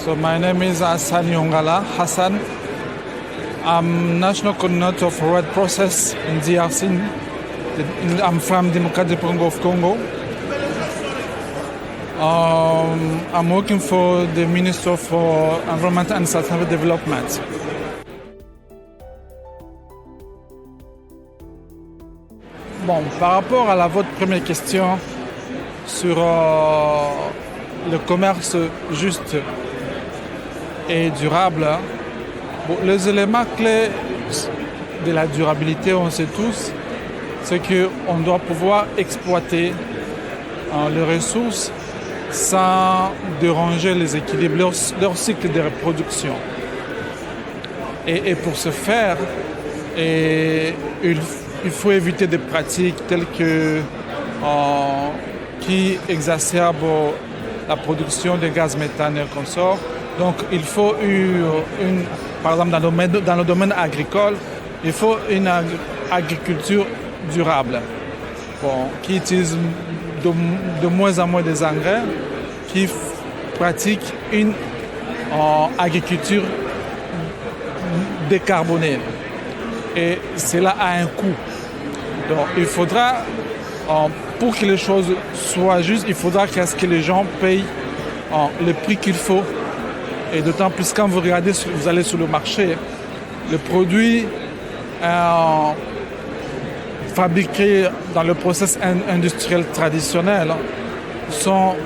So my name is Hassan Yongala. Hassan. I'm National Coordinator for Red Process in DRC. I'm from Democratic Republic of Congo. I'm working for the Minister for Environment and Sustainable Development. Bon, par rapport à votre première question sur le commerce juste et durable, bon, les éléments clés de la durabilité, on sait tous, c'est qu'on doit pouvoir exploiter les ressources sans déranger les équilibres, leur cycle de reproduction. Et pour ce faire, il faut éviter des pratiques telles que qui exacerbent la production de gaz méthane et consorts. Donc il faut par exemple dans le domaine agricole, il faut une agriculture durable, qui utilise de moins en moins des engrais, qui pratique une agriculture décarbonée. Et cela a un coût. Donc il faudra, pour que les choses soient justes, il faudra que les gens payent le prix qu'il faut. Et d'autant plus quand vous regardez, vous allez sur le marché, les produits fabriqués dans le process industriel traditionnel sont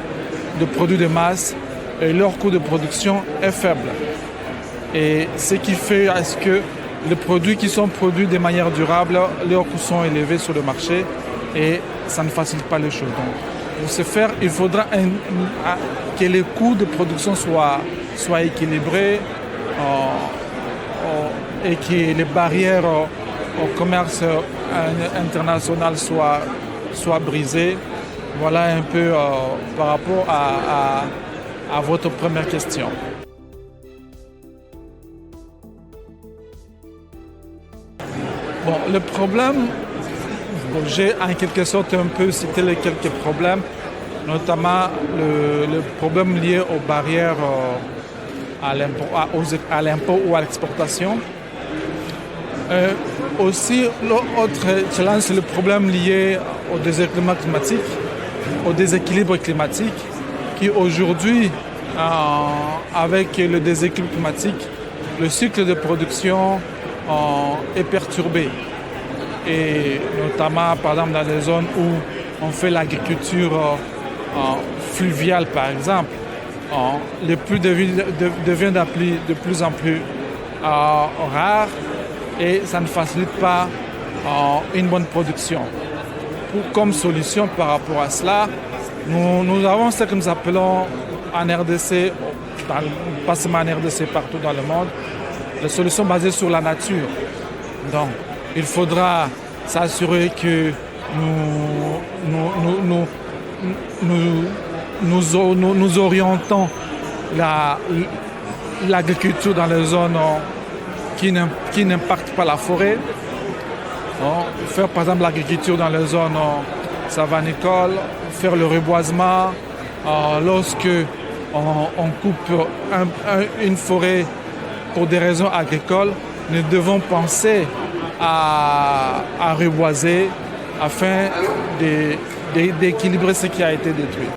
des produits de masse et leur coût de production est faible. Et ce qui fait est-ce que les produits qui sont produits de manière durable, leurs coûts sont élevés sur le marché et ça ne facilite pas les choses. Donc, pour ce faire, il faudra que les coûts de production soient équilibrés et que les barrières au commerce international soient brisées. Voilà un peu par rapport à votre première question. Bon, le problème, j'ai en quelque sorte un peu cité les quelques problèmes, notamment le problème lié aux barrières à l'impôt ou à l'exportation. Aussi, l'autre challenge, c'est le problème lié au déséquilibre climatique, qui aujourd'hui, avec le déséquilibre climatique, le cycle de production est perturbé. Et notamment, par exemple, dans les zones où on fait l'agriculture fluviale, par exemple, les pluies deviennent de plus en plus rares et ça ne facilite pas une bonne production. Comme solution par rapport à cela, nous avons ce que nous appelons en RDC, pas seulement en RDC, partout dans le monde, les solutions basées sur la nature. Donc, il faudra s'assurer que nous orientons l'agriculture dans les zones qui n'impactent pas la forêt. Faire par exemple l'agriculture dans les zones savanicoles, faire le reboisement. Lorsque on coupe une forêt pour des raisons agricoles, nous devons penser à reboiser afin d'équilibrer ce qui a été détruit.